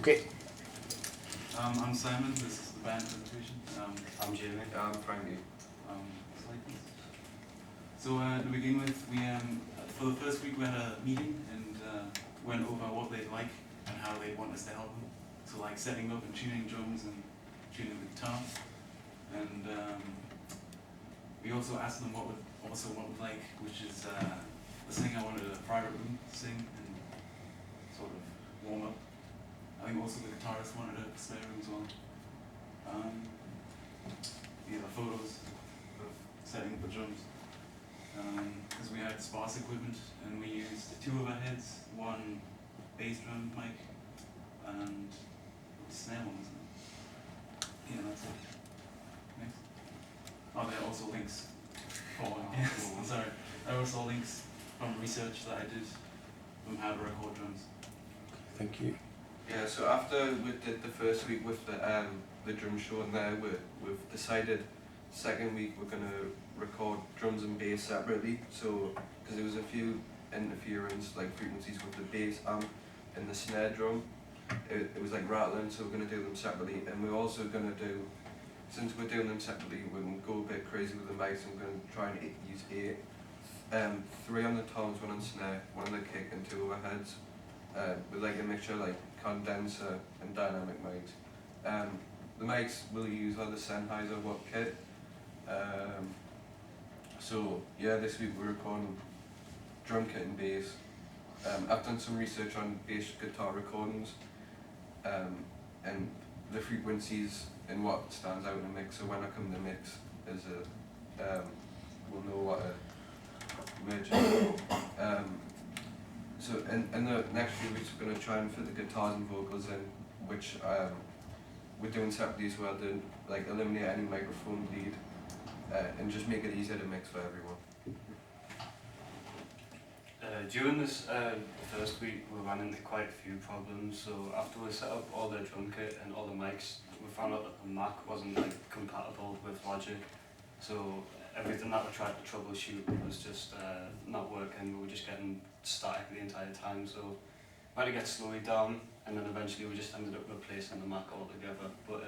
Okay. I'm Simon, this is the band presentation. I'm Jamie. I'm Frankie. Slide please. So to begin with, we for the first week we had a meeting and went over what they'd like and how they want us to help them. So like setting up and tuning drums and tuning the guitar. And we also asked them what would like, which is the singer wanted a private room to sing and sort of warm up. I think also the guitarist wanted a spare room as well. These are photos of setting up the drums. Because we had sparse equipment and we used 2 overheads, 1 bass drum mic, and a snare one, isn't it? Yeah, that's it. Next. Oh, there are also links. Yes, I'm sorry. There are also links from research that I did from how to record drums. Thank you. Yeah, so after we did the first week with the drum show and there, we've decided second week we're going to record drums and bass separately. So, because there was a few interference, like frequencies with the bass amp and the snare drum, it was like rattling, so we're going to do them separately. And we're also going to do, since we're doing them separately, we're going to go a bit crazy with the mics. I'm going to try and use 8. 3 on the toms, 1 on snare, 1 on the kick and 2 overheads. With like a mixture like condenser and dynamic mics. The mics we'll use are the Sennheiser Watt kit. So yeah, this week we're recording drum kit and bass. I've done some research on bass guitar recordings and the frequencies and what stands out in a mix. So when I come to mix, we'll know what a merge. So in the next few weeks we're going to try and fit the guitars and vocals in, which we're doing separately as well to like eliminate any microphone bleed and just make it easier to mix for everyone. During this first week we ran into quite a few problems. So after we set up all the drum kit and all the mics, we found out that the Mac wasn't like compatible with Logic. So everything that we tried to troubleshoot was just not working. We were just getting static the entire time. So we had to get slowed down, and then eventually we just ended up replacing the Mac altogether. But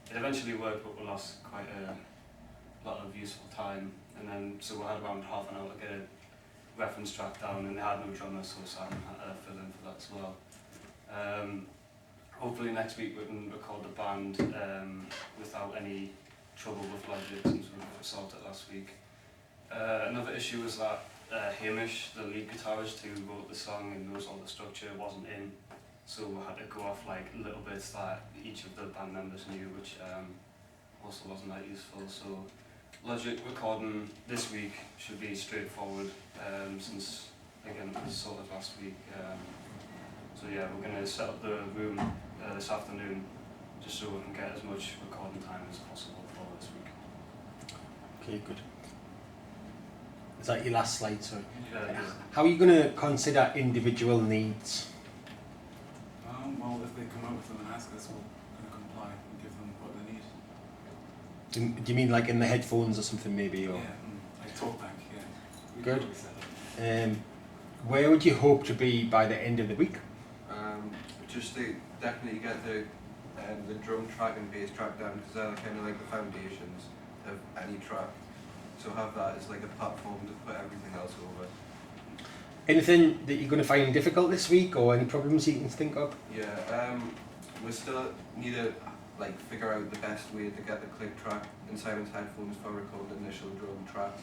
it eventually worked, but we lost quite a lot of useful time. And then so we had around half an hour to get a reference track down, and they had no drummer, so Simon had to fill in for that as well. Hopefully next week we can record the band without any trouble with Logic, since we solved it last week. Another issue was that Hamish, the lead guitarist who wrote the song and knows all the structure, wasn't in, so we had to go off like little bits that each of the band members knew, which also wasn't that useful. So Logic recording this week should be straightforward, since again it was sorted last week. So yeah, we're going to set up the room this afternoon just so we can get as much recording time as possible for this week. Okay, good. Is that your last slide, sorry? Yeah. How are you going to consider individual needs? Well, if they come up with them and ask us, we're going to comply and give them what they need. Do you mean like in the headphones or something maybe? Or? Yeah, like TalkBack, yeah. We Good. can set up. Where would you hope to be by the end of the week? Just to definitely get the drum track and bass track down, because they're kind of like the foundations of any track. So have that as like a platform to put everything else over. Anything that you're going to find difficult this week, or any problems you can think of? Yeah, we still need to like figure out the best way to get the click track in Simon's headphones for recording the initial drum track.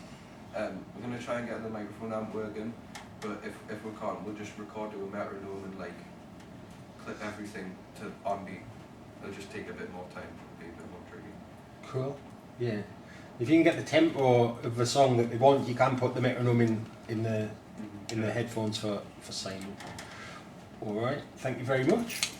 We're going to try and get the microphone amp working, but if we can't, we'll just record to a metronome and like clip everything to on beat. It'll just take a bit more time, be a bit more tricky. Cool. Yeah. If you can get the tempo of the song that they want, you can put the metronome in the headphones for Simon. All right. Thank you very much.